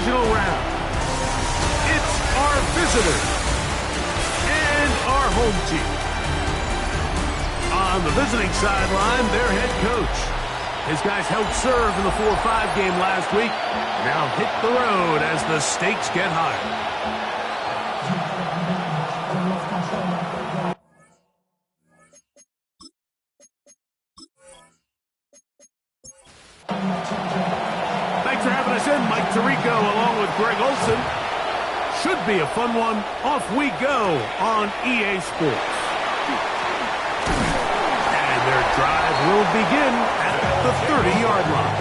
divisional round. It's our visitors and our home team. On the visiting sideline, their head coach. His guys helped serve in the 4-5 game last week. Now hit the road as the stakes get higher. Thanks for having us in, Mike Tirico, along with Greg Olson. Should be a fun one. Off we go on EA Sports. And their drive will begin at the 30-yard line.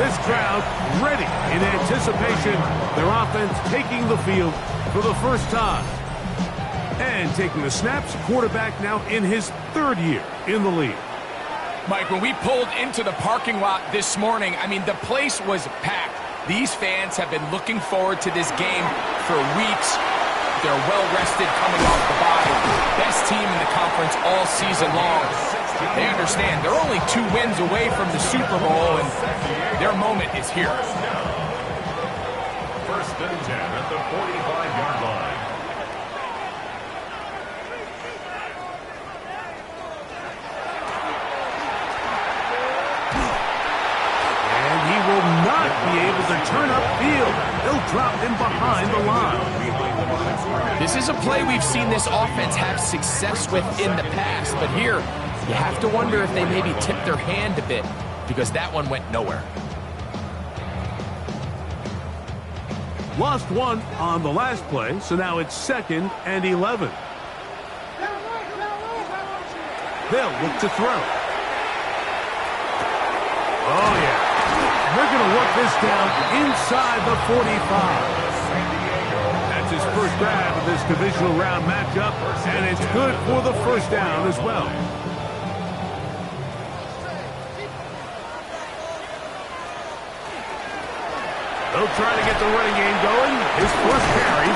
This crowd ready in anticipation. Their offense taking the field for the first time. And taking the snaps, quarterback now in his third year in the league. Mike, when we pulled into the parking lot this morning, I mean, the place was packed. These fans have been looking forward to this game for weeks. They're well-rested coming off the bye. Best team in the conference all season long. They understand they're only 2 wins away from the Super Bowl, and their moment is here. First and 10 at the 45-yard line. Will not be able to turn upfield. They'll drop him behind the line. This is a play we've seen this offense have success with in the past, but here you have to wonder if they maybe tipped their hand a bit because that one went nowhere. Lost one on the last play, so now it's 2nd and 11. They'll look to throw. Oh, yeah. They're going to work this down inside the 45. That's his first grab of this divisional round matchup, and it's good for the first down as well. They'll try to get the running game going. His first carry.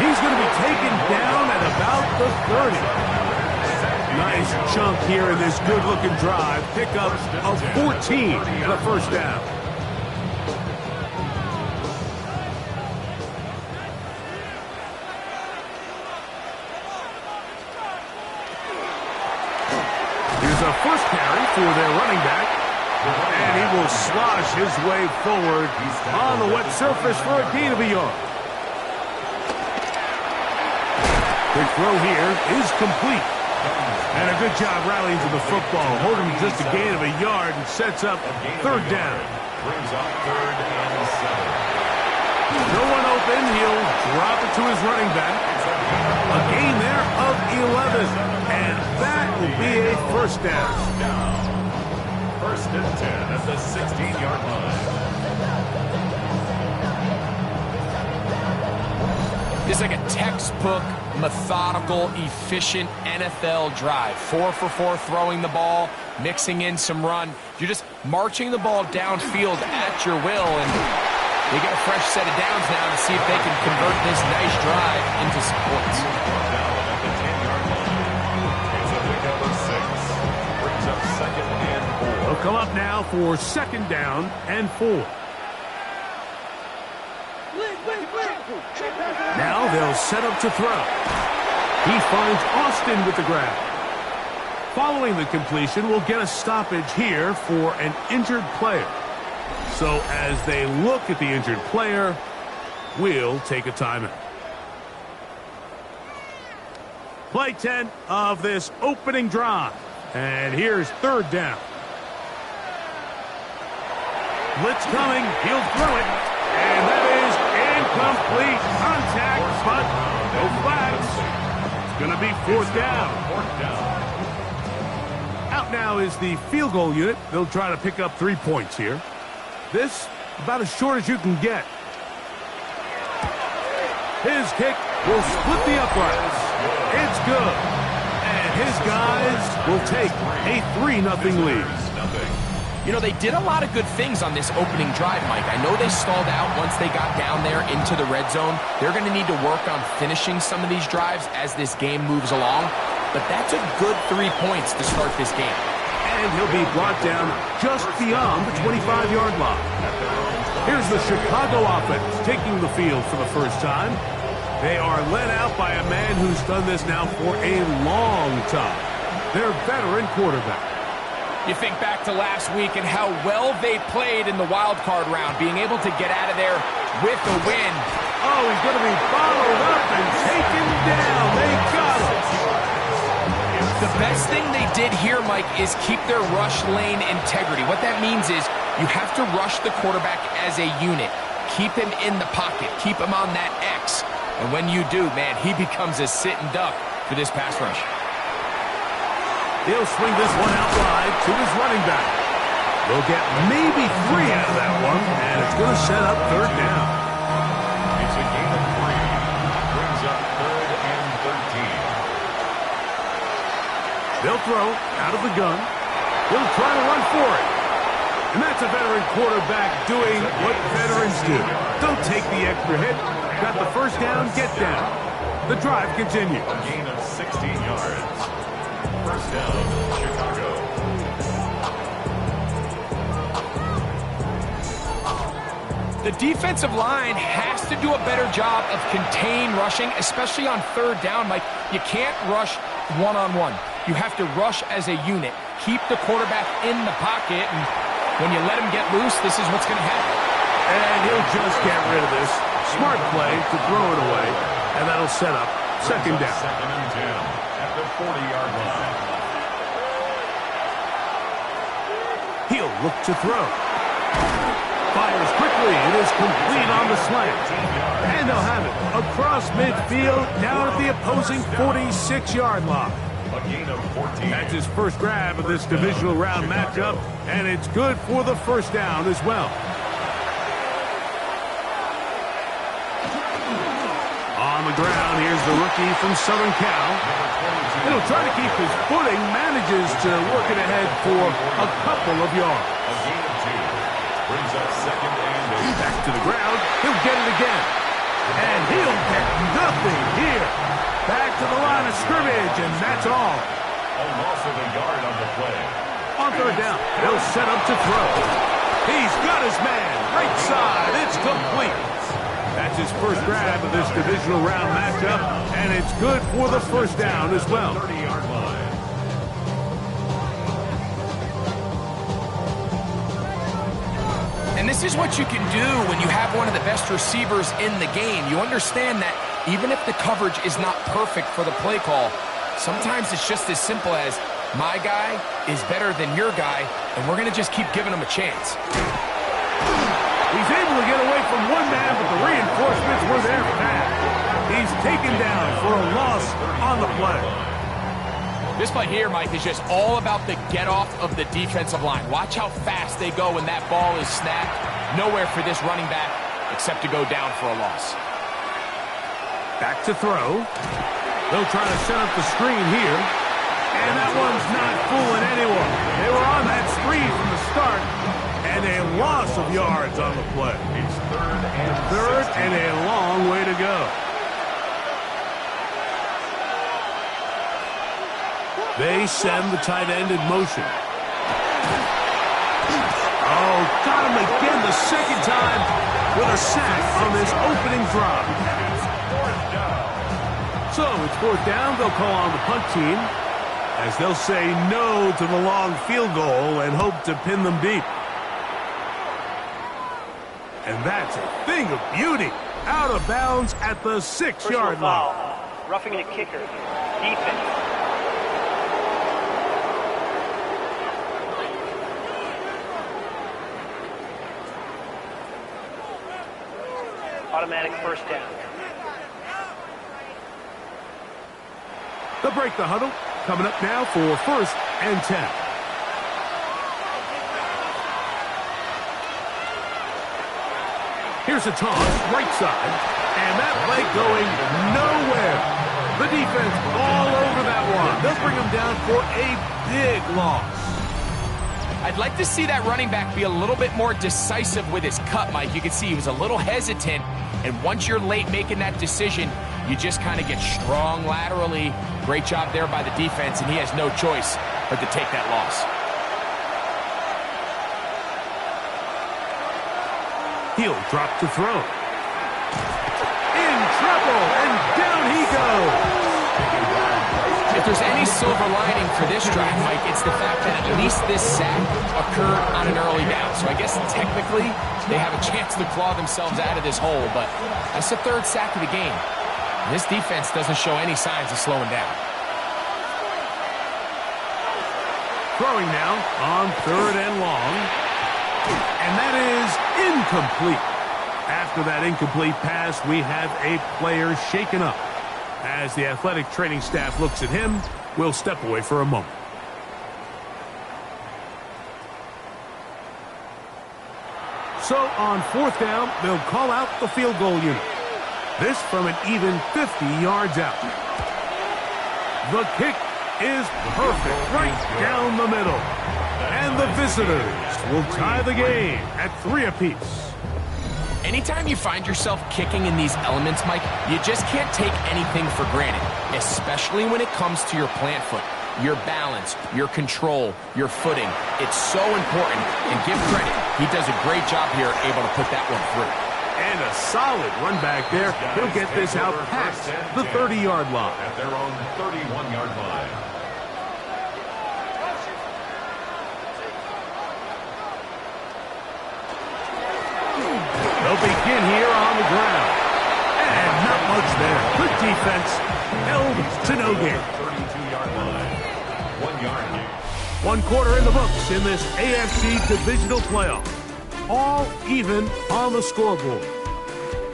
He's going to be taken down at about the 30. Nice chunk here in this good-looking drive. Pickup of 14 and a first down. Here's a first carry for their running back. And he will slosh his way forward on the wet surface for a gain of a yard. Quick throw here is complete. And a good job rallying to the football. Holding just a gain of a yard and sets up third down. Brings up 3rd and 7. No one open. He'll drop it to his running back. A gain there of 11. And that will be a first down. First and 10 at the 16-yard line. This is like a textbook, methodical, efficient NFL drive. 4 for 4 throwing the ball, mixing in some run. You're just marching the ball downfield at your will, and they get a fresh set of downs now to see if they can convert this nice drive into some points. Down at the 10-yard line. It's a pickup of 6. Brings up 2nd and 4. They'll come up now for 2nd down and 4. Now they'll set up to throw. He finds Austin with the grab. Following the completion, we'll get a stoppage here for an injured player. So as they look at the injured player, we'll take a timeout. Play 10 of this opening drive. And here's 3rd down. Blitz coming. He'll throw it. And that is incomplete. Contact, but no flags. It's going to be 4th down. Out now is the field goal unit. They'll try to pick up 3 points here. This about as short as you can get. His kick will split the uprights. It's good. And his guys will take a 3-0 lead. You know, they did a lot of good things on this opening drive, Mike. I know they stalled out once they got down there into the red zone. They're going to need to work on finishing some of these drives as this game moves along. But that's a good 3 points to start this game. And he'll be brought down just beyond the 25-yard line. Here's the Chicago offense taking the field for the first time. They are led out by a man who's done this now for a long time. Their veteran quarterback. You think back to last week and how well they played in the wild card round, being able to get out of there with a win. Oh, he's going to be followed up and taken down. They got him. The best thing they did here, Mike, is keep their rush lane integrity. What that means is you have to rush the quarterback as a unit. Keep him in the pocket. Keep him on that X. And when you do, man, he becomes a sitting duck for this pass rush. He'll swing this one out wide to his running back. They'll get maybe 3 out of that one, and it's going to set up third down. It's a gain of 3. Brings up 3rd and 13. They'll throw out of the gun. He'll try to run for it. And that's a veteran quarterback doing what veterans do. Don't take the extra hit. Got the first down, get down. The drive continues. A gain of 16 yards. First down, Chicago. The defensive line has to do a better job of contain rushing, especially on third down. Mike, you can't rush one-on-one. You have to rush as a unit. Keep the quarterback in the pocket, and when you let him get loose, this is what's going to happen. And he'll just get rid of this. Smart play to throw it away, and that'll set up second down. 2nd and 10 at the 40-yard line. He'll look to throw. Fires quickly. It is complete on the slant. And they'll have it across midfield down at the opposing 46-yard line. A gain of 14. That's his first grab of this divisional round matchup, and it's good for the first down as well. On the ground, here's the rookie from Southern Cal. He'll try to keep his footing, manages to work it ahead for a couple of yards. A gain of 2. Brings up 2nd and 8. Back to the ground, he'll get it again. And he'll get nothing here. Back to the line of scrimmage, and that's all. A loss of a yard on the play. On third down, they'll set up to throw. He's got his man, right side, it's complete. That's his first grab of this divisional round matchup, and it's good for the first down as well. 30-yard line. And this is what you can do when you have one of the best receivers in the game. You understand that even if the coverage is not perfect for the play call, sometimes it's just as simple as, my guy is better than your guy, and we're going to just keep giving him a chance. He's able to get away from one man, but the reinforcements were there fast. He's taken down for a loss on the play. This play here, Mike, is just all about the get-off of the defensive line. Watch how fast they go when that ball is snapped. Nowhere for this running back except to go down for a loss. Back to throw. They'll try to set up the screen here. And that one's not fooling anyone. They were on that screen from the start. And a loss of yards on the play. It's 3rd and 3rd and a long way to go. They send the tight end in motion. Oh, got him again the second time with a sack on this opening drive. So it's 4th down. They'll call on the punt team as they'll say no to the long field goal and hope to pin them deep. And that's a thing of beauty. Out of bounds at the 6-yard line. Roughing the kicker. Defense. Automatic first down. They'll break the huddle. Coming up now for 1st and 10. Here's a toss, right side, and that play going nowhere. The defense all over that one. They'll bring him down for a big loss. I'd like to see that running back be a little bit more decisive with his cut, Mike. You can see he was a little hesitant, and once you're late making that decision, you just kind of get strong laterally. Great job there by the defense, and he has no choice but to take that loss. He'll drop to throw. In trouble, and down he goes. If there's any silver lining for this drive, Mike, it's the fact that at least this sack occurred on an early down. So I guess technically they have a chance to claw themselves out of this hole, but that's the third sack of the game. This defense doesn't show any signs of slowing down. Throwing now on 3rd and long. And that is incomplete. After that incomplete pass, we have a player shaken up. As the athletic training staff looks at him, we'll step away for a moment. So on 4th down, they'll call out the field goal unit. This from an even 50 yards out. The kick is perfect, right down the middle. And the visitors will tie the game at 3 apiece. Anytime you find yourself kicking in these elements, Mike, you just can't take anything for granted, especially when it comes to your plant foot, your balance, your control, your footing. It's so important, and give credit. He does a great job here able to put that one through. And a solid run back there. He'll get this out past the 30-yard line. At their own 31-yard line. They'll begin here on the ground. And not much there. Good defense. Held to no gain. 32-yard line. 1 yard gain. 1 quarter in the books in this AFC divisional playoff. All even on the scoreboard.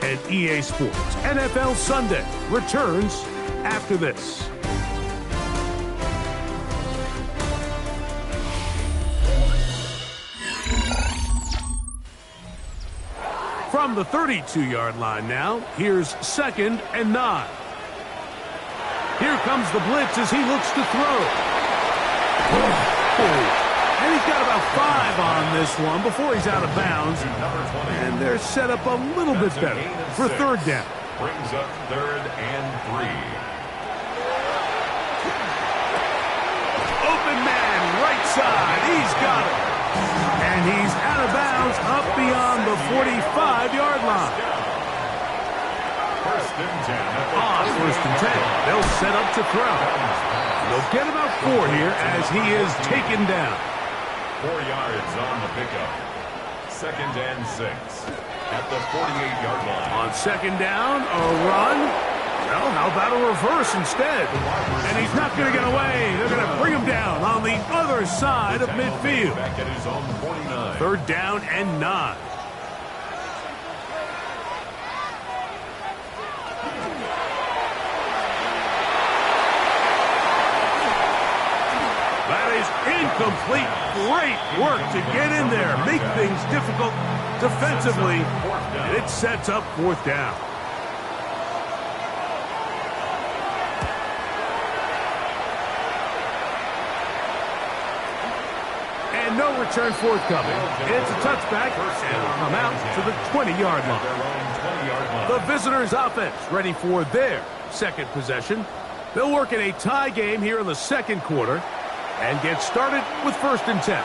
And EA Sports NFL Sunday returns after this. From the 32-yard line now, here's 2nd and 9. Here comes the blitz as he looks to throw. And he's got about 5 on this one before he's out of bounds. And they're set up a little bit better for 3rd down. Brings up 3rd and 3. Open man, right side. He's got it. And he's out of bounds up beyond the 45-yard line. 1st and 10. On 1st and 10, they'll set up to throw. They'll get about 4 here as he is taken down. 4 yards on the pickup. 2nd and 6. At the 48-yard line. On 2nd down, a run. Well, how about a reverse instead? And he's not going to get away. They're going to bring him down on the other side of midfield. Back at his own 49. 3rd down and 9. That is incomplete. Great work to get in there. Make things difficult defensively. And it sets up 4th down. And no return forthcoming. It's a touchback, and it'll come out to the 20-yard line. The visitors' offense ready for their 2nd possession. They'll work in a tie game here in the 2nd quarter and get started with 1st and 10.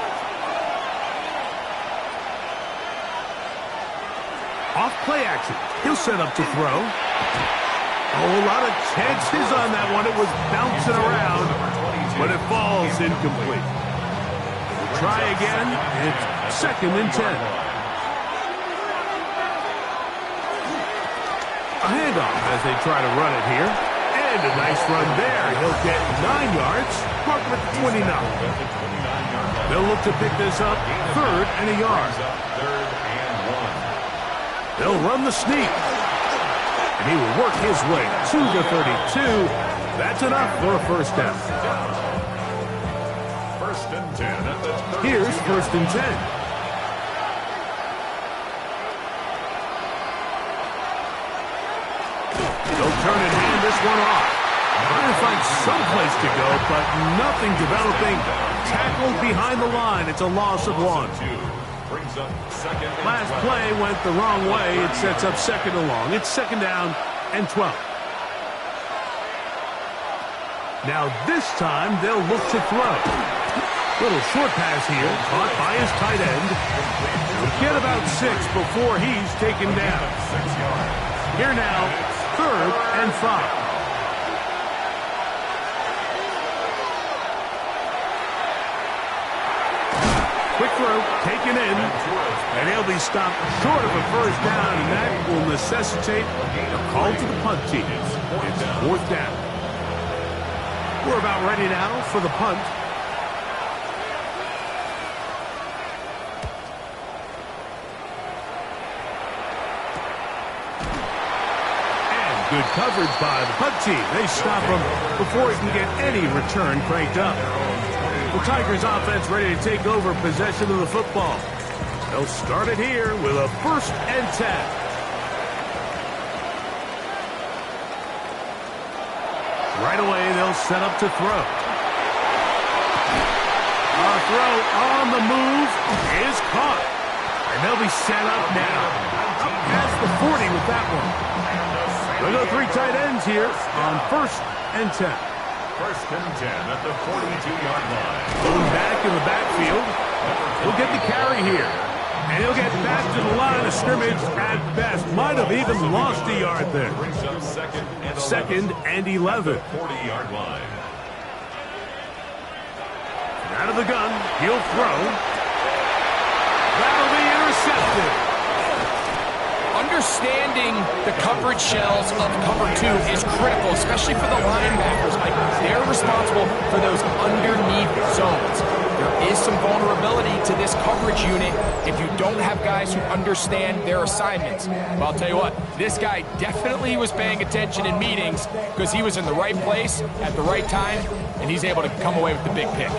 Off play action. He'll set up to throw. A whole lot of chances on that one. It was bouncing around, but it falls incomplete. Try again. It's 2nd and 10. A handoff as they try to run it here. And a nice run there. He'll get 9 yards. Mark at the 29. They'll look to pick this up 3rd and a yard. 3rd and 1. They'll run the sneak. And he will work his way to the 32. That's enough for a 1st down. 1st and 10 at the 30. Here's 1st and 10. They'll turn and hand this one off. Trying to find some place to go, but nothing developing. Tackled behind the line. It's a loss of 1. Brings up 2nd and Last 12. play went the wrong way. It sets up 2nd and long. It's 2nd down and 12. Now this time they'll look to throw. Little short pass here, caught by his tight end. Get about 6 before he's taken down. 6 yards. Here now, 3rd and 5. Quick throw, taken in, and he'll be stopped short of a first down, and that will necessitate a call to the punt team. It's 4th down. We're about ready now for the punt. And good coverage by the punt team. They stop him before he can get any return cranked up. The Tigers offense ready to take over possession of the football. They'll start it here with a 1st and 10. Right away, they'll set up to throw. A throw on the move is caught. And they'll be set up now. Up past the 40 with that one. They'll go 3 tight ends here on 1st and 10. 1st and 10 at the 42-yard line. Going back in the backfield. He'll get the carry here. And he'll get back to the line of scrimmage at best. Might have even lost a yard there. Brings up 2nd and 11. 40-yard line. Out of the gun, he'll throw. That'll be intercepted. Understanding the coverage shells of cover 2 is critical, especially for the linebackers. Like, they're responsible for those underneath zones. There is some vulnerability to this coverage unit if you don't have guys who understand their assignments. But I'll tell you what, this guy definitely was paying attention in meetings because he was in the right place at the right time, and he's able to come away with the big pick.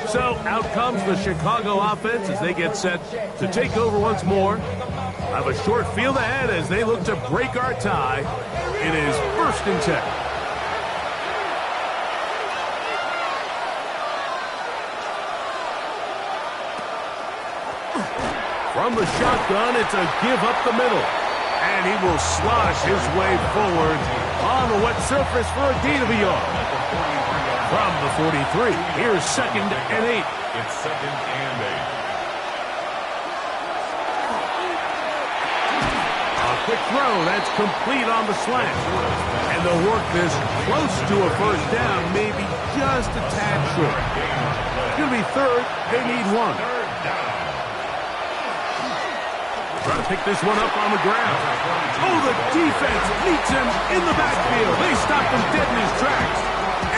So out comes the Chicago offense as they get set to take over once more. Have a short field ahead as they look to break our tie. It is 1st and 10. From the shotgun, it's a give up the middle. And he will slosh his way forward on the wet surface for a gain of a yard. From the 43, here's 2nd and 8. It's 2nd and 8. Quick throw, that's complete on the slant. And they'll work this close to a first down, maybe just a tad short. It's going to be 3rd, they need 1. Trying to pick this one up on the ground. Oh, the defense meets him in the backfield. They stop him dead in his tracks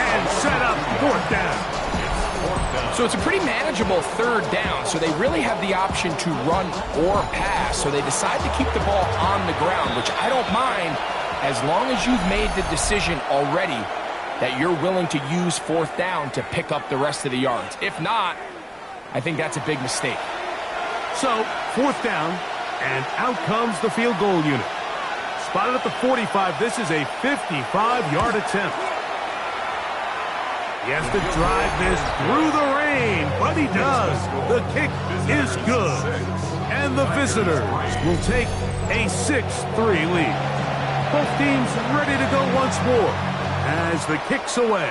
and set up 4th down. So it's a pretty manageable 3rd down, so they really have the option to run or pass. So they decide to keep the ball on the ground, which I don't mind as long as you've made the decision already that you're willing to use 4th down to pick up the rest of the yards. If not, I think that's a big mistake. So 4th down, and out comes the field goal unit. Spotted at the 45, this is a 55-yard attempt. He has to drive this through the rain, but he does. The kick is good. And the visitors will take a 6-3 lead. Both teams ready to go once more as the kick's away.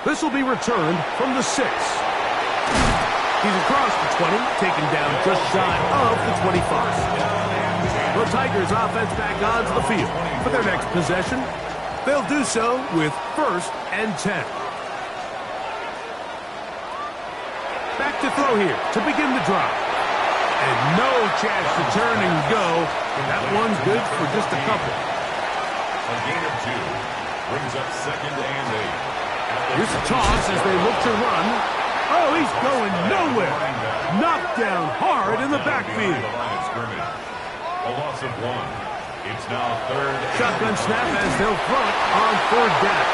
This will be returned from the 6. He's across the 20, taken down just shy of the 25. The Tigers offense back onto the field for their next possession. They'll do so with 1st and 10. Back to throw here to begin the drive. And no chance to turn and go. That one's good for just a couple. A gain of 2 brings up 2nd and 8. Here's a toss as they look to run. Oh, he's going nowhere. Knocked down hard in the backfield. A loss of 1. It's now 3rd. Shotgun snap as they'll throw it on 3rd down.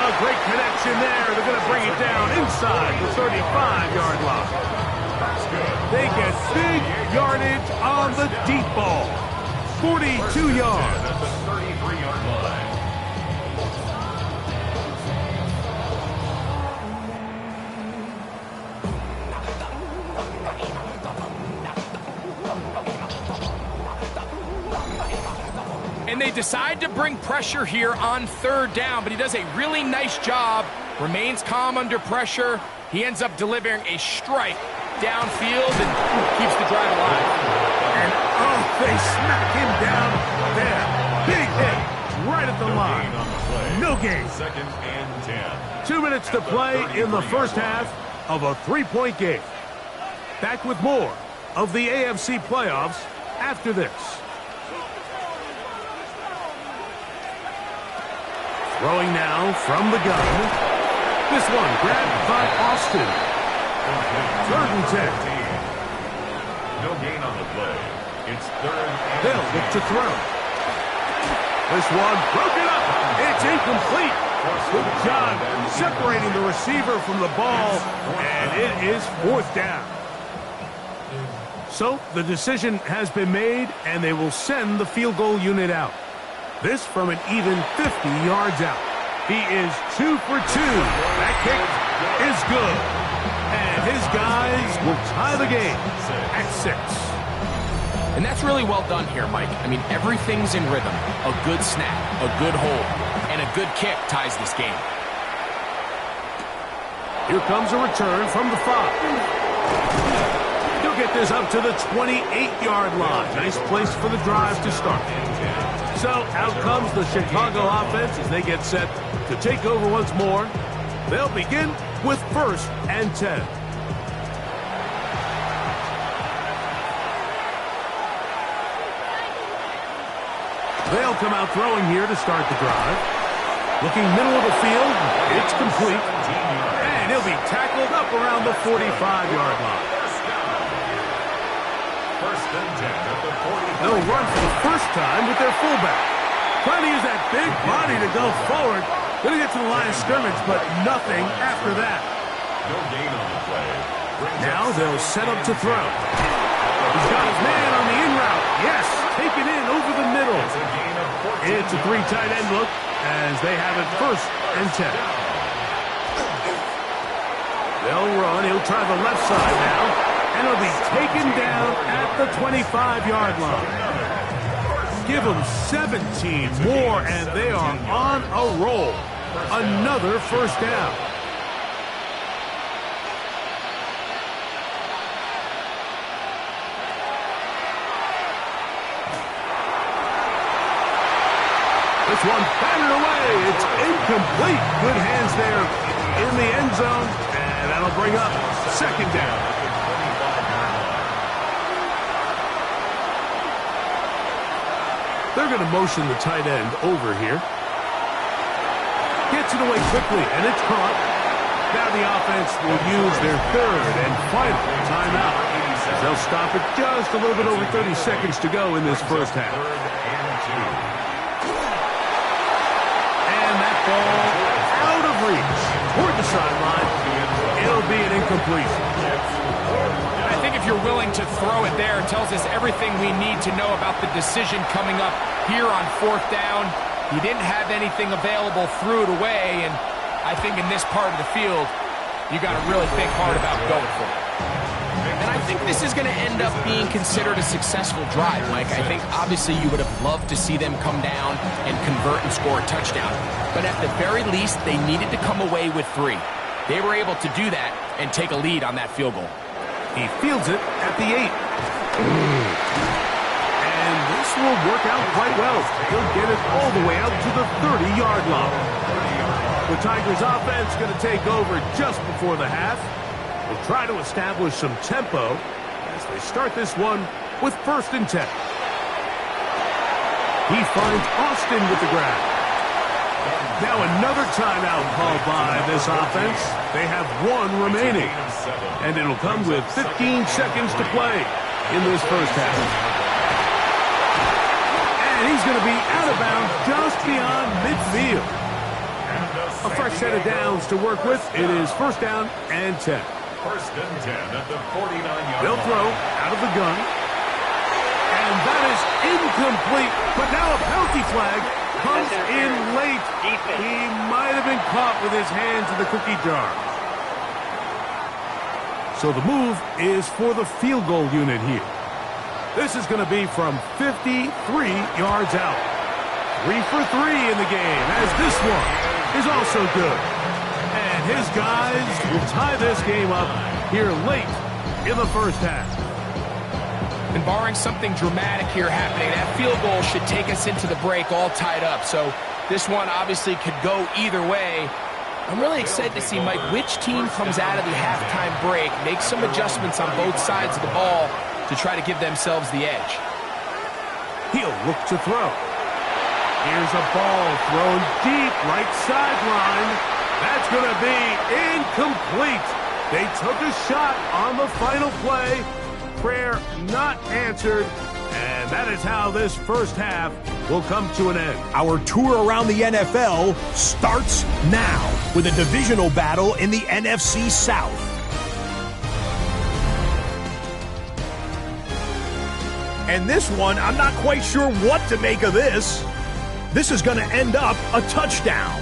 A great connection there. They're going to bring it down inside the 35-yard line. They get big yardage on the deep ball. 42 yards. At the 33-yard line. And they decide to bring pressure here on 3rd down, but he does a really nice job, remains calm under pressure. He ends up delivering a strike downfield and keeps the drive alive. And, oh, they smack him down there. Big hit right at the line. No gain. Second and 10. 2 minutes to play in the first half of a 3-point game. Back with more of the AFC playoffs after this. Throwing now from the gun. This one grabbed by Austin. 3rd and 10. No gain on the play. It's 3rd and They'll look to throw. This one broken up. It's incomplete. Good job separating the receiver from the ball, and it is 4th down. So the decision has been made, and they will send the field goal unit out. This from an even 50 yards out. He is 2 for 2. That kick is good. And his guys will tie the game at 6. And that's really well done here, Mike. I mean, everything's in rhythm. A good snap, a good hold, and a good kick ties this game. Here comes a return from the 5. He'll get this up to the 28-yard line. Nice place for the drive to start. So out comes the Chicago offense as they get set to take over once more. They'll begin with 1st and 10. They'll come out throwing here to start the drive. Looking middle of the field, it's complete. And he'll be tackled up around the 45-yard line. First and 10 at the 40. They'll run for the first time with their fullback. Trying to use that big body to go forward. Gonna get to the line of scrimmage, but nothing after that. No gain on the play. Now they'll set up to throw. He's got his man on the in route. Yes, taken in over the middle. It's a 3 tight end look as they have it 1st and 10. They'll run. He'll try the left side now. And he'll be taken down at the 25-yard line. Give them 17 more, and they are on a roll. Another 1st down. This one batted away. It's incomplete. Good hands there in the end zone, and that'll bring up 2nd down. They're going to motion the tight end over here. Gets it away quickly, and it's caught. Now the offense will use their 3rd and final timeout. They'll stop it just a little bit over 30 seconds to go in this first half. And that ball out of reach toward the sideline. It'll be an incompletion. I think if you're willing to throw it there, it tells us everything we need to know about the decision coming up here on 4th down. He didn't have anything available, threw it away, and I think in this part of the field, you got to really think hard about going for it. And I think this is going to end up being considered a successful drive, Mike. I think obviously you would have loved to see them come down and convert and score a touchdown. But at the very least, they needed to come away with 3. They were able to do that and take a lead on that field goal. He fields it at the 8. And this will work out quite well. He'll get it all the way out to the 30-yard line. The Tigers offense going to take over just before the half. They'll try to establish some tempo as they start this one with 1st and 10. He finds Austin with the grab. Now another timeout called by this offense. They have 1 remaining. And it'll come with 15 seconds to play in this first half. And he's going to be out of bounds just beyond midfield. A fresh set of downs to work with. It is 1st down and 10. 1st and 10 at the 49-yard They'll line. throw out of the gun. And that is incomplete. But now a penalty flag comes in late. He might have been caught with his hands in the cookie jar. So the move is for the field goal unit here. This is going to be from 53 yards out. 3 for 3 in the game, as this one is also good. And And his guys will tie this game up here late in the first half. And barring something dramatic here happening, that field goal should take us into the break all tied up. So this one obviously could go either way. I'm really excited to see, Mike, which team comes out of the halftime break, make some adjustments on both sides of the ball to try to give themselves the edge. He'll look to throw. Here's a ball thrown deep right sideline. That's going to be incomplete. They took a shot on the final play. Prayer not answered. And that is how this first half will come to an end. Our tour around the NFL starts now with a divisional battle in the NFC South. And this one, I'm not quite sure what to make of this. This is going to end up a touchdown.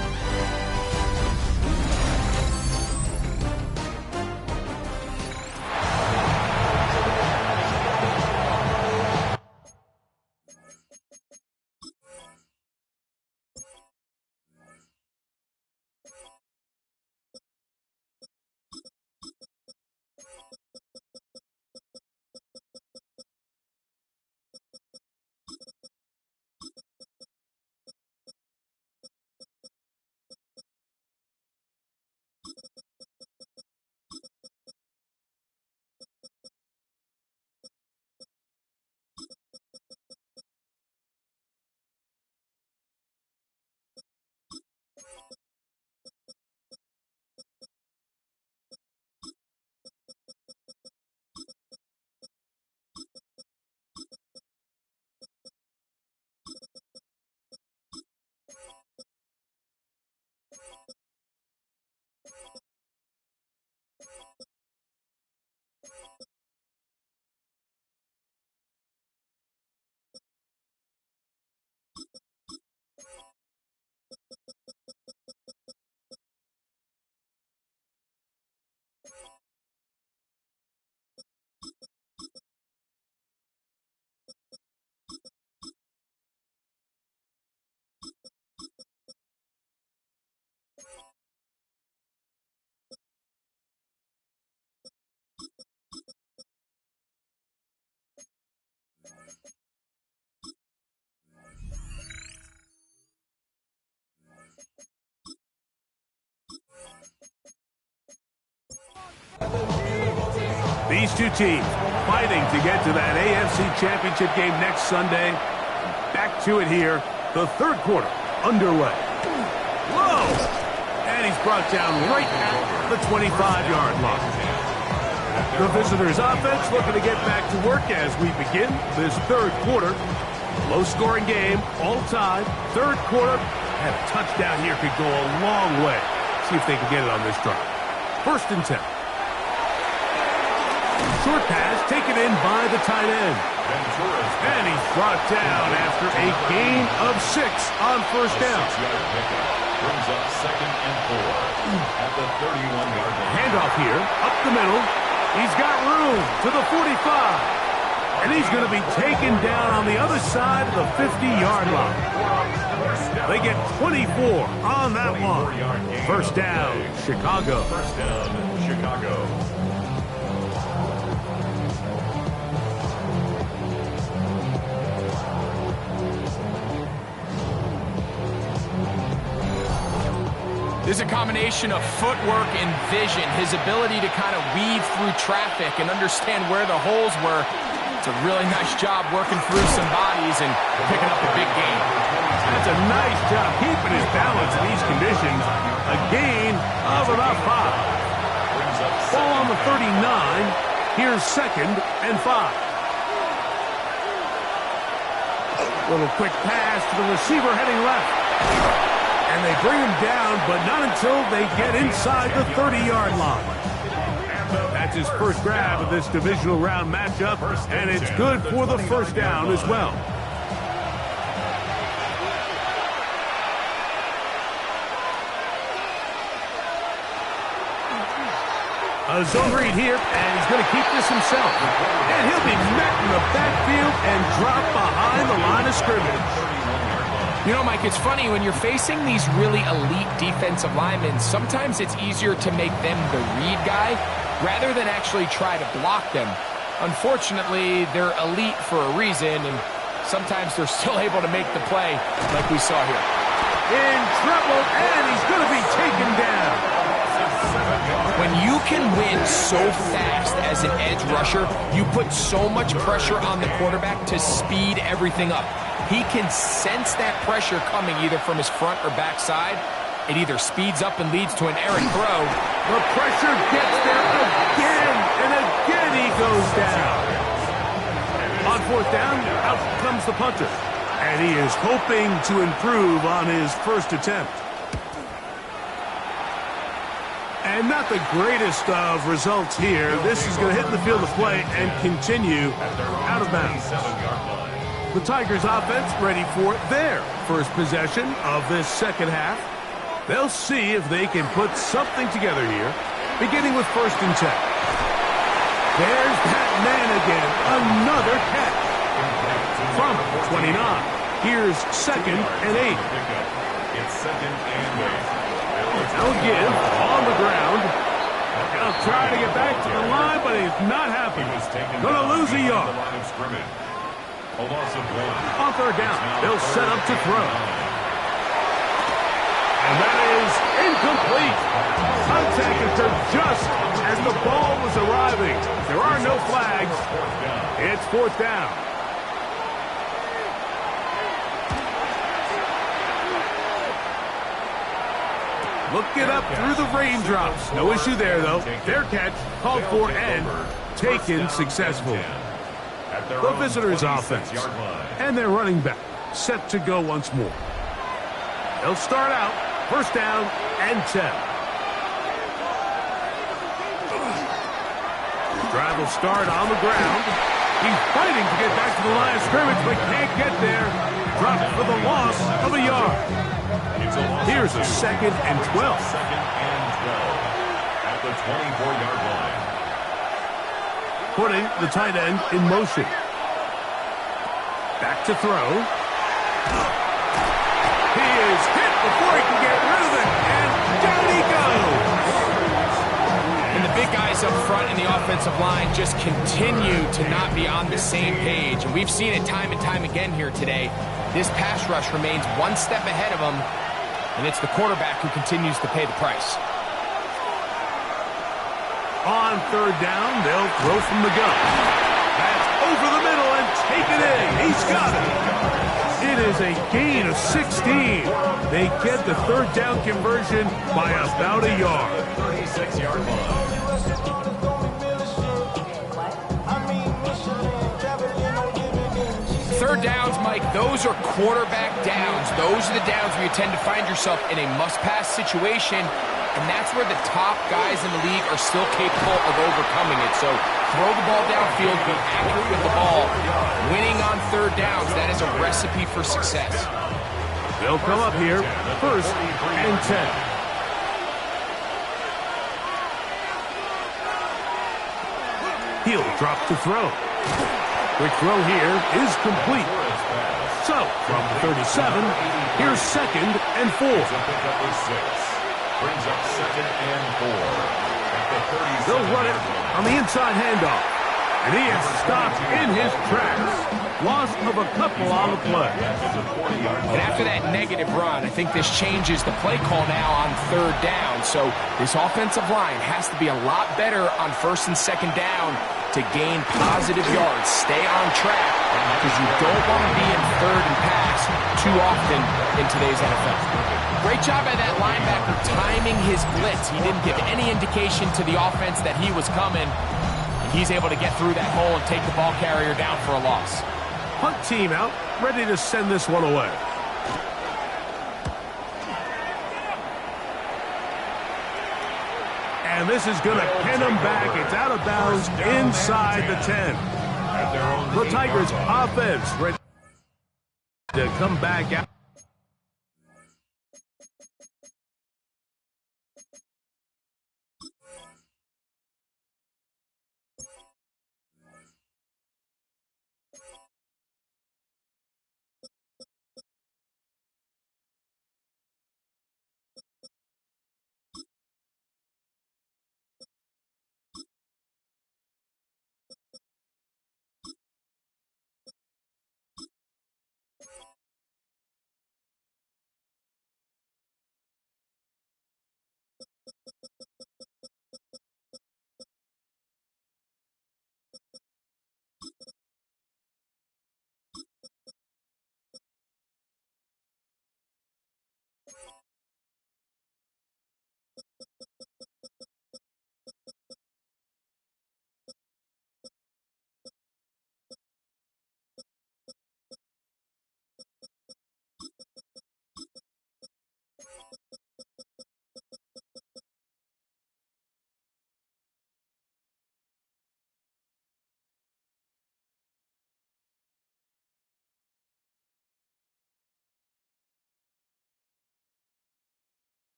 These two teams fighting to get to that AFC Championship game next Sunday. Back to it here. The third quarter underway. Whoa! And he's brought down right at the 25-yard line. The visitors' offense looking to get back to work as we begin this third quarter. Low-scoring game, all tied. Third quarter, and a touchdown here could go a long way. See if they can get it on this drive. First and 10. Short pass taken in by the tight end. And he's brought down after a gain of 6 on first down. Brings up 2nd and 4 at the 31-yard line. Handoff here, up the middle. He's got room to the 45. And he's going to be taken down on the other side of the 50-yard line. They get 24 on that one. First down, Chicago. First down, Chicago. There's a combination of footwork and vision, his ability to kind of weave through traffic and understand where the holes were. It's a really nice job working through some bodies and picking up a big gain. That's a nice job keeping his balance in these conditions. A gain of about 5. Ball on the 39. Here's 2nd and 5. Little quick pass to the receiver heading left. And they bring him down, but not until they get inside the 30-yard line. That's his first grab of this divisional round matchup, and it's good for the first down as well. A zone read here, and he's going to keep this himself. And he'll be met in the backfield and dropped behind the line of scrimmage. You know, Mike, it's funny, when you're facing these really elite defensive linemen, sometimes it's easier to make them the read guy rather than actually try to block them. Unfortunately, they're elite for a reason, and sometimes they're still able to make the play like we saw here. In trouble, and he's going to be taken down. When you can win so fast as an edge rusher, you put so much pressure on the quarterback to speed everything up. He can sense that pressure coming either from his front or back side. It either speeds up and leads to an errant throw. The pressure gets there again, and again he goes down. On fourth down, out comes the punter. And he is hoping to improve on his first attempt. And not the greatest of results here. This is going to hit the field of play and continue out of bounds. The Tigers offense ready for their first possession of this second half. They'll see if they can put something together here, beginning with 1st and 10. There's that man again, another catch. From 29, here's 2nd and 8. It's 2nd and 8. They'll give on the ground. They'll try to get back to the line, but it's not happening. Going to lose a yard. A loss of 1. On 3rd down, they'll set up to throw. And that is incomplete. Contact occurred just as the ball was arriving. There are no flags. It's 4th down. Looking up through the raindrops. No issue there, though. Their catch called for and taken successfully. The visitors' offense and their running back set to go once more. They'll start out 1st down and 10. The drive will start on the ground. He's fighting to get back to the line of scrimmage, but can't get there. Dropped for the loss of a yard. Here's a 2nd and 12. 2nd and 12 at the 24-yard line. Putting the tight end in motion. Back to throw. He is hit before he can get rid of it, and down he goes. And the big guys up front in the offensive line just continue to not be on the same page. And we've seen it time and time again here today. This pass rush remains one step ahead of them, and it's the quarterback who continues to pay the price. On 3rd down, they'll throw from the gun. That's over the middle and take it in. He's got it. It is a gain of 16. They get the 3rd down conversion by about a yard. 36-yard line. Third downs, Mike, those are quarterback downs. Those are the downs where you tend to find yourself in a must-pass situation, and that's where the top guys in the league are still capable of overcoming it. So throw the ball downfield, be accurate with the ball. Winning on 3rd downs, that is a recipe for success. They'll come up here, 1st and 10. He'll drop to throw. Quick throw here is complete. So, from the 37, here's 2nd and 4. Brings up 2nd and 4 at the 37. They'll run it on the inside handoff. And he is stopped in his tracks. Loss of a couple on the play. And after that negative run, I think this changes the play call now on 3rd down. So this offensive line has to be a lot better on 1st and 2nd down to gain positive yards. Stay on track because you don't want to be in 3rd and pass too often in today's NFL. Great job by that linebacker timing his blitz. He didn't give any indication to the offense that he was coming. He's able to get through that hole and take the ball carrier down for a loss. Punt team out, ready to send this one away. And this is going to pin him back. It's out of bounds inside the 10. The Tigers offense ready to come back out.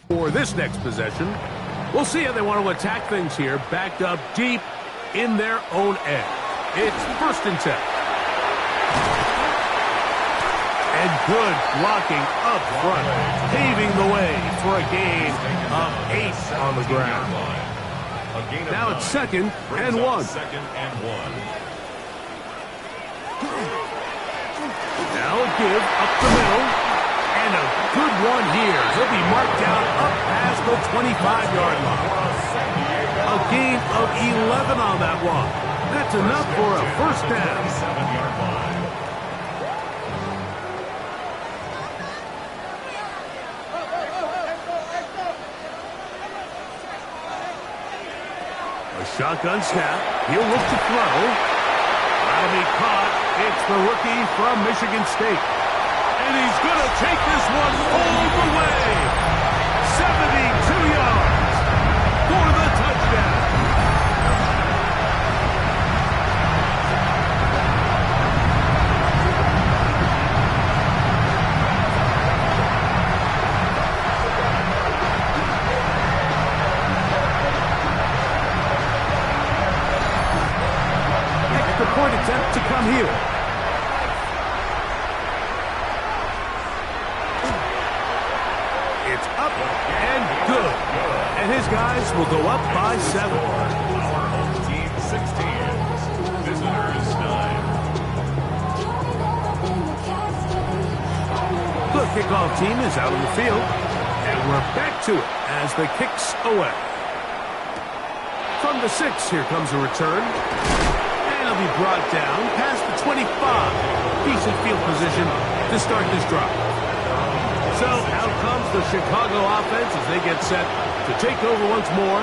For this next possession, we'll see how they want to attack things here, backed up deep in their own end. It's 1st and 10. And good blocking up front, paving the way for a gain of 8 on the ground. Now it's 2nd and 1. Now a give up the middle. And a good one here. He'll be marked down up past the 25-yard line. A gain of 11 on that one. That's enough for a 1st down. A shotgun snap. He'll look to throw. That'll be caught. It's the rookie from Michigan State. And he's going to take this one all the way. 72 yards for the touchdown. Extra point attempt to come here. And good. And his guys will go up by 7. Our home team 16. Visitors 9. The kickoff team is out on the field. And we're back to it as the kick's away. From the 6, here comes a return. And he'll be brought down past the 25. Decent field position to start this drive. So out comes the Chicago offense as they get set to take over once more.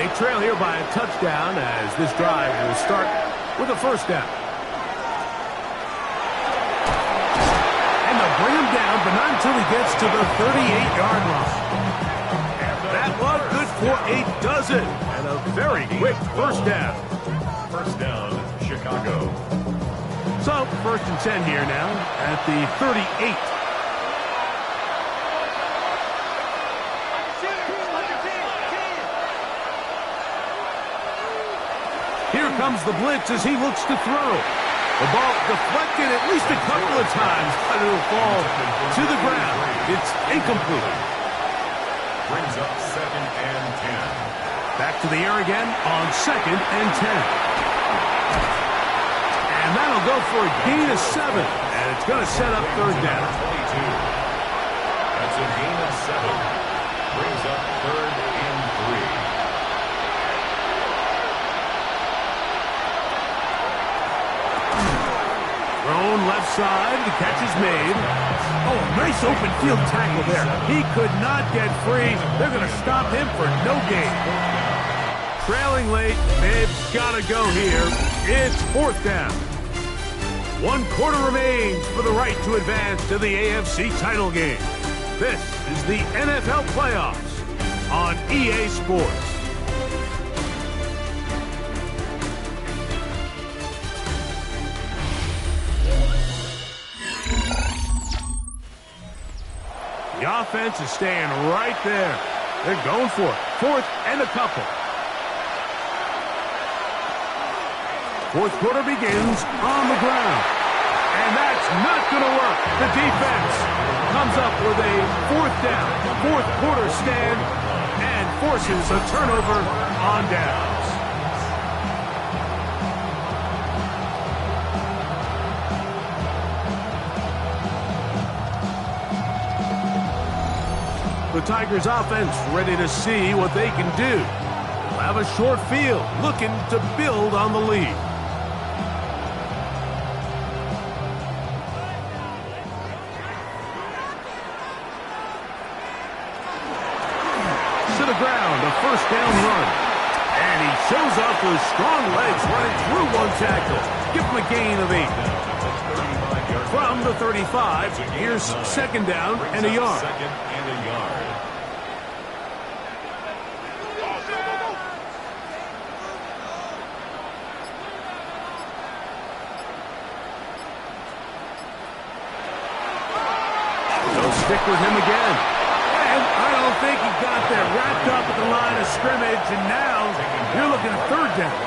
They trail here by a touchdown as this drive will start with a 1st down. And they'll bring him down, but not until he gets to the 38-yard line. That one good for a dozen and a very quick 1st down. 1st down, Chicago. So 1st and 10 here now at the 38. Here comes the blitz as he looks to throw. The ball deflected at least a couple of times, but it'll fall to the ground. It's incomplete. Brings up 2nd and 10. Back to the air again on 2nd and 10. And that'll go for a gain of 7. And it's going to set up 3rd down. 22. That's a gain of 7. Brings up 3rd and 3. Thrown left side, the catch is made. Oh, nice open field tackle there. He could not get free. They're going to stop him for no gain. Trailing late, they've got to go here. It's 4th down. 1 quarter remains for the right to advance to the AFC title game. This is the NFL playoffs on EA Sports. The offense is staying right there. They're going for it. 4th and a couple. 4th quarter begins on the ground. And that's not going to work. The defense comes up with a 4th down, 4th quarter stand, and forces a turnover on downs. The Tigers offense ready to see what they can do. They'll have a short field, looking to build on the lead. To the ground, a 1st down run. And he shows up with strong legs running through 1 tackle. Give him a gain of 8. From the 35, here's 2nd down and a yard. 2nd and a yard. They'll stick with him again. And I don't think he got there. Wrapped up at the line of scrimmage, and now you're looking at third down.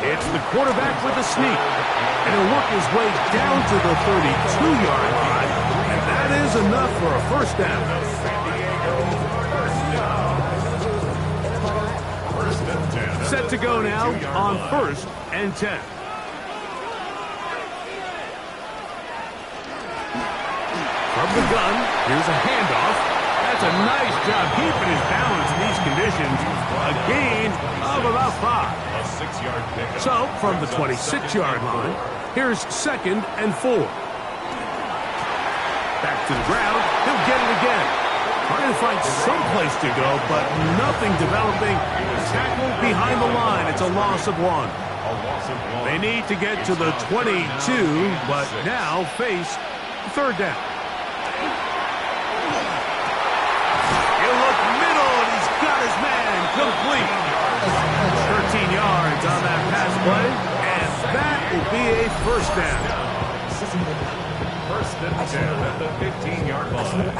It's the quarterback with a sneak, and he'll work his way down to the 32-yard line, and that is enough for a first down. Set to go now on 1st and 10. From the gun, here's a handoff. That's a nice job keeping his balance in these conditions. A gain of about 5. A 6-yard pickup. So, from the 26-yard line, here's 2nd and 4. Back to the ground. He'll get it again. Trying to find some place to go, but nothing developing. Tackled behind the line. It's a loss of 1. A loss of 1. They need to get to the 22, but now face third down. He'll look middle, and he's got his man complete. 13 yards on that pass play, and that will be a first down. First and 10 at the 15-yard line.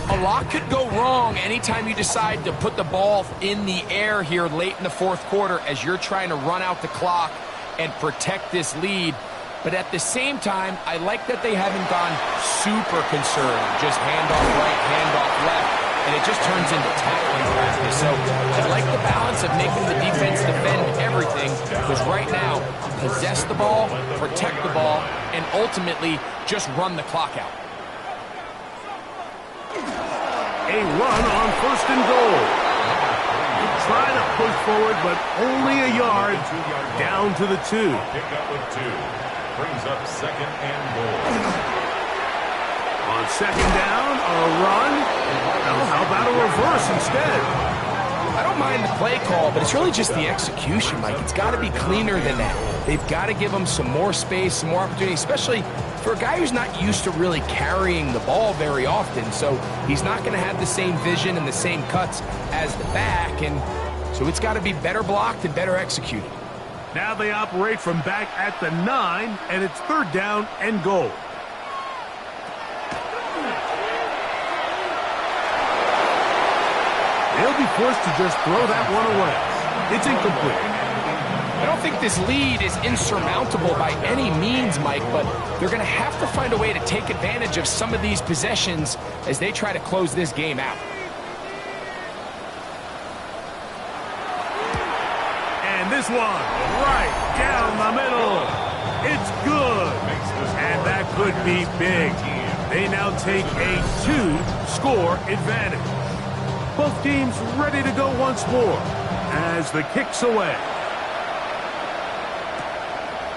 A lot could go wrong anytime you decide to put the ball in the air here late in the fourth quarter as you're trying to run out the clock and protect this lead. But at the same time, I like that they haven't gone super conservative. Just handoff right, handoff left, and it just turns into tackling practice. So I like the balance of making the defense defend everything, because right now, possess the ball, protect the ball, and ultimately just run the clock out. A run on 1st and goal. Trying to push forward, but only a yard. Down to the 2. Pick up with 2. Brings up 2nd and goal. On 2nd down, a run. Well, how about a reverse instead? I don't mind the play call, but it's really just the execution, Mike. It's got to be cleaner than that. They've got to give him some more space, some more opportunity, especially for a guy who's not used to really carrying the ball very often. So he's not going to have the same vision and the same cuts as the back, and so it's got to be better blocked and better executed. Now they operate from back at the 9, and it's 3rd down and goal. They'll be forced to just throw that one away. It's incomplete. I don't think this lead is insurmountable by any means, Mike, but they're going to have to find a way to take advantage of some of these possessions as they try to close this game out. And this one, right down the middle. It's good. And that could be big. They now take a 2-score advantage. Both teams ready to go once more as the kick's away.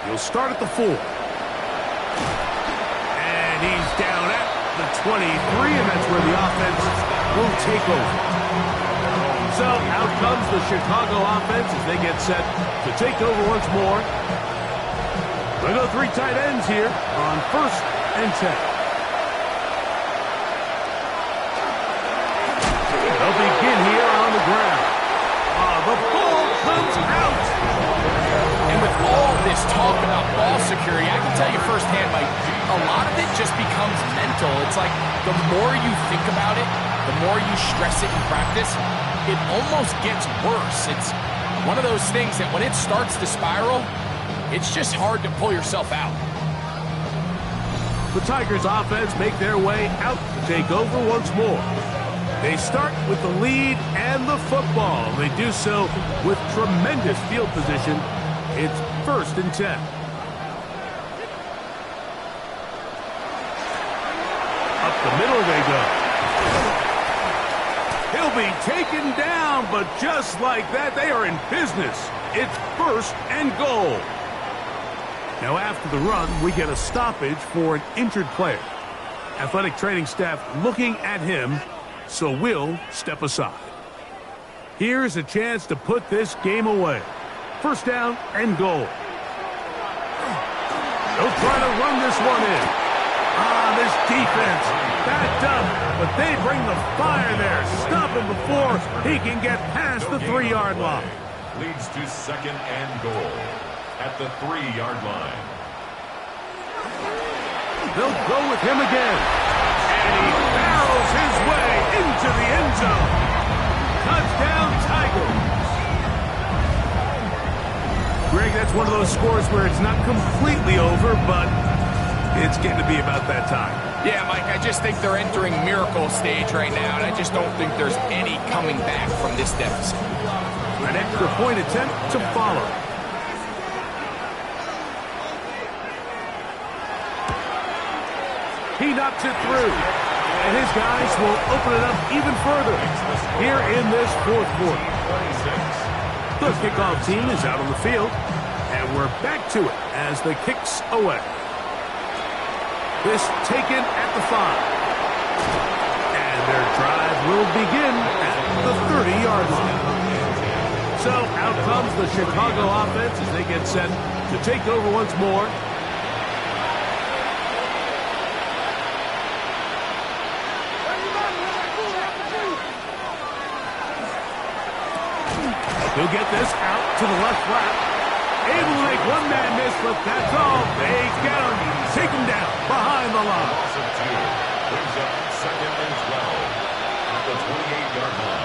He'll start at the 4. And he's down at the 23, and that's where the offense will take over. So out comes the Chicago offense as they get set to take over once more. They'll go 3 tight ends here on 1st and 10. They'll begin here on the ground. The ball comes out. And with all this talk about ball security, I can tell you firsthand, Mike, a lot of it just becomes mental. It's like the more you think about it, the more you stress it in practice, it almost gets worse. It's one of those things that when it starts to spiral, it's just hard to pull yourself out. The Tigers offense make their way out to take over once more. They start with the lead and the football. They do so with tremendous field position. It's 1st and 10. Up the middle they go. He'll be taken down, but just like that, they are in business. It's 1st and goal. Now after the run, we get a stoppage for an injured player. Athletic training staff looking at him, so we'll step aside. Here's a chance to put this game away. 1st down and goal. They'll try to run this one in. This defense backed up, but they bring the fire there. Stop him before he can get past the 3-yard line. Leads to 2nd and goal at the 3-yard line. They'll go with him again. And And he barrels his way into the end zone. Touchdown, Tigers. Greg, that's one of those scores where it's not completely over, but it's getting to be about that time. Yeah, Mike, I just think they're entering miracle stage right now, and I just don't think there's any coming back from this deficit. An extra point attempt to follow. He knocks it through, and his guys will open it up even further here in this fourth quarter. The kickoff team is out on the field, and we're back to it as the kicks away. This taken at the 5. And their drive will begin at the 30-yard line. So out comes the Chicago offense as they get set to take over once more. He'll get this out to the left flap. Able to make one man miss, but that's all. They get him. Take him down behind the line. Brings up second and 12 at the 28-yard line.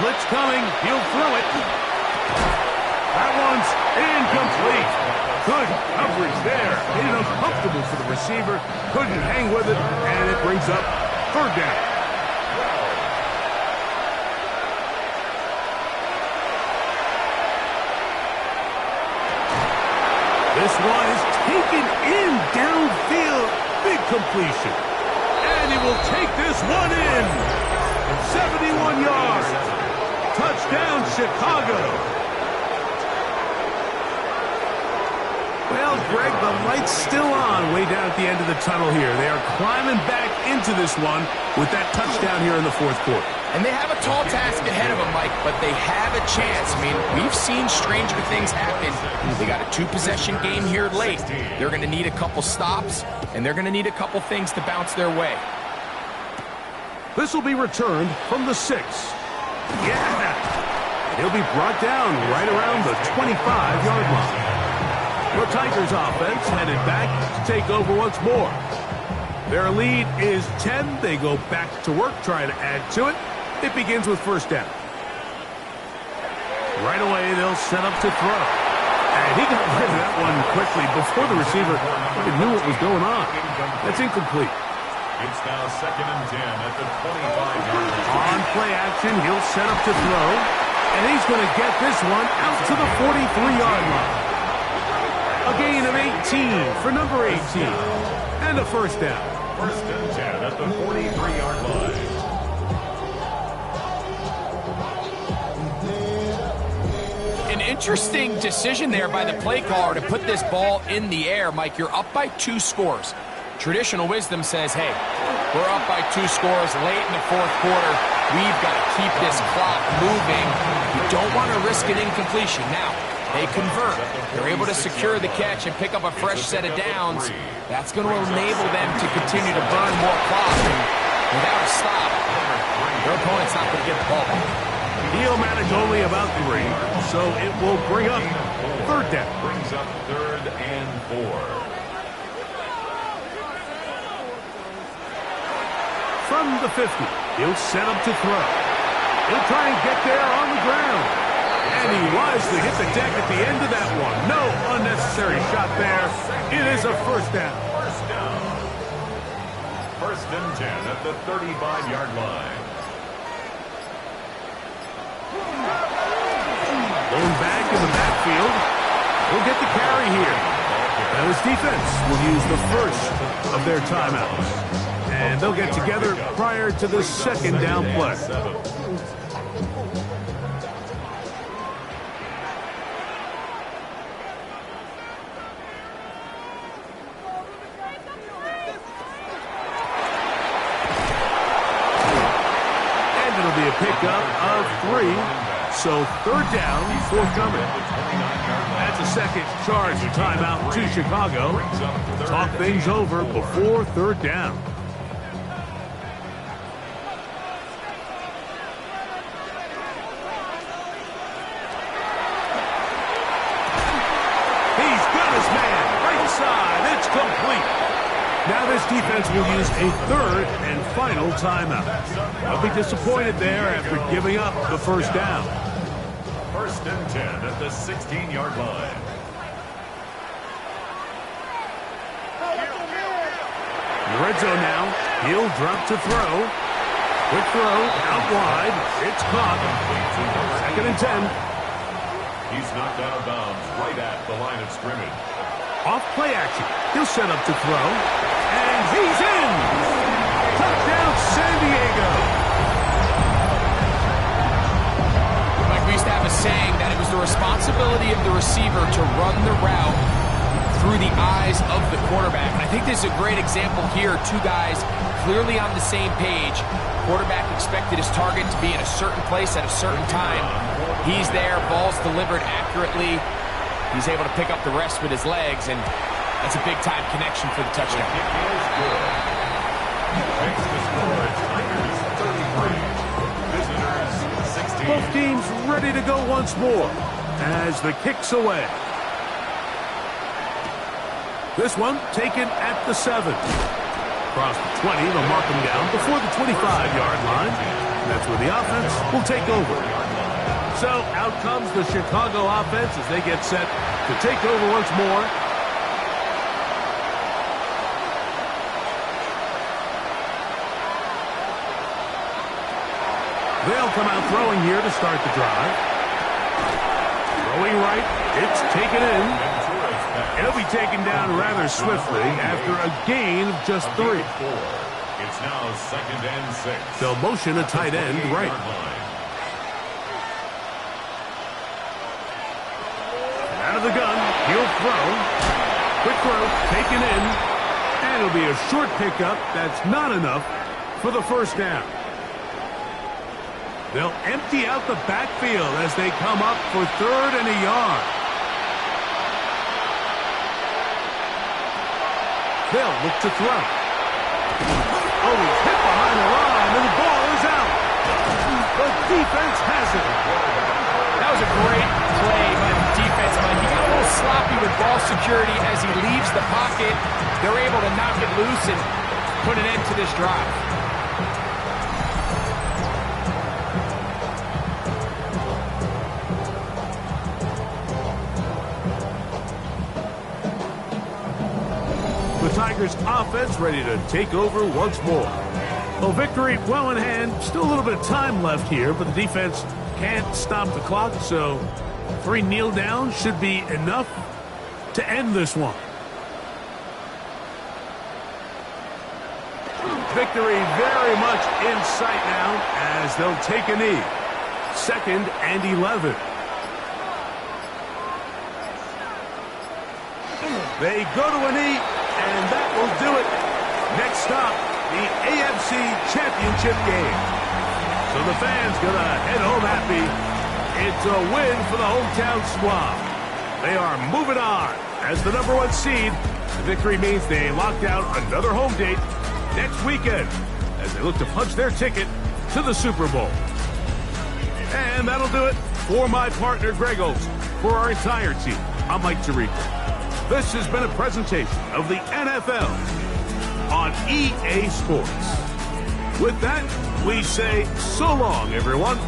Blitz coming. He'll throw it. That one's incomplete. Good coverage there. Made it uncomfortable for the receiver. Couldn't hang with it, and it brings up third down. This one is taken in downfield. Big completion. And he will take this one in. 71 yards. Touchdown, Chicago. Well, Greg, the light's still on way down at the end of the tunnel here. They are climbing back into this one with that touchdown here in the fourth quarter. And they have a tall task ahead of them, Mike, but they have a chance. I mean, we've seen stranger things happen. They got a 2-possession game here late. They're going to need a couple stops, and they're going to need a couple things to bounce their way. This will be returned from the 6. Yeah! He'll be brought down right around the 25-yard line. The Tigers offense headed back to take over once more. Their lead is 10. They go back to work trying to add to it. It begins with first down. Right away, they'll set up to throw. And he got rid of that one quickly before the receiver even knew what was going on. That's incomplete. It's now second and 10 at the 25-yard line. On play action, he'll set up to throw. And he's going to get this one out to the 43-yard line. A gain of 18 for number 18. And a first down. First and 10 at the 43-yard line. An interesting decision there by the play caller to put this ball in the air. Mike, you're up by 2 scores. Traditional wisdom says, hey, we're up by 2 scores late in the fourth quarter. We've got to keep this clock moving. You don't want to risk an incompletion. Now, they convert. They're able to secure the catch and pick up a fresh set of downs. That's going to enable them to continue to burn more clock. And without a stop, their opponent's not going to get the ball back. He'll manage only about 3, so it will bring up third down. Brings up third and 4. From the 50, he'll set up to throw. He'll try and get there on the ground. And he wisely hit the deck at the end of that one. No unnecessary shot there. It is a first down. First down. First and 10 at the 35-yard line. Going back in the backfield. He'll get the carry here. Now his defense will use the first of their timeouts. And they'll get together prior to the second down play. And it'll be a pickup of 3. So third down, forthcoming. That's a second charge timeout to Chicago. Talk things over before third down. He's got his man right side. It's complete. Now this defense will use a third and final timeout. They'll be disappointed there after giving up the first down. First and 10 at the 16-yard line. In the red zone now. He'll drop to throw. Quick throw out wide. It's caught. Second and 10. He's knocked out of bounds right at the line of scrimmage. Off play action. He'll set up to throw. And he's in! Touchdown, San Diego! Like we used to have a saying that it was the responsibility of the receiver to run the route through the eyes of the quarterback. And I think this is a great example here. Two guys clearly on the same page. Quarterback expected his target to be in a certain place at a certain time. He's there, ball's delivered accurately. He's able to pick up the rest with his legs, and that's a big-time connection for the touchdown. The kick is good. Makes the score Tigers 33. Visitors 16. Both teams ready to go once more as the kick's away. This one taken at the 7. Across the 20, they'll mark him down before the 25-yard line. That's where the offense will take over. So out comes the Chicago offense as they get set to take over once more. They'll come out throwing here to start the drive. Throwing right, it's taken in. It'll be taken down rather swiftly after a gain of just 3. It's now second and 6. They'll motion a tight end right. Out of the gun, he'll throw. Quick throw, taken in. And it'll be a short pickup that's not enough for the first down. They'll empty out the backfield as they come up for 3rd and a yard. They'll look to throw. Oh, he's hit behind the line, and the ball is out. The defense has it. That was a great play by the defense, but he got a little sloppy with ball security as he leaves the pocket. They're able to knock it loose and put an end to this drive. The Tigers offense ready to take over once more. Well, victory well in hand. Still a little bit of time left here, but the defense can't stop the clock, so 3 kneel downs should be enough to end this one. Victory very much in sight now as they'll take a knee. 2nd and 11. They go to a knee, and that will do it. Next stop, the AFC Championship game. So the fans gonna head home happy. It's a win for the hometown squad. They are moving on as the #1 seed. The victory means they locked out another home date next weekend as they look to punch their ticket to the Super Bowl. And that'll do it for my partner Greg Olson. For our entire team, I'm Mike Tirico. This has been a presentation of the NFL on EA Sports. With that, we say so long, everyone.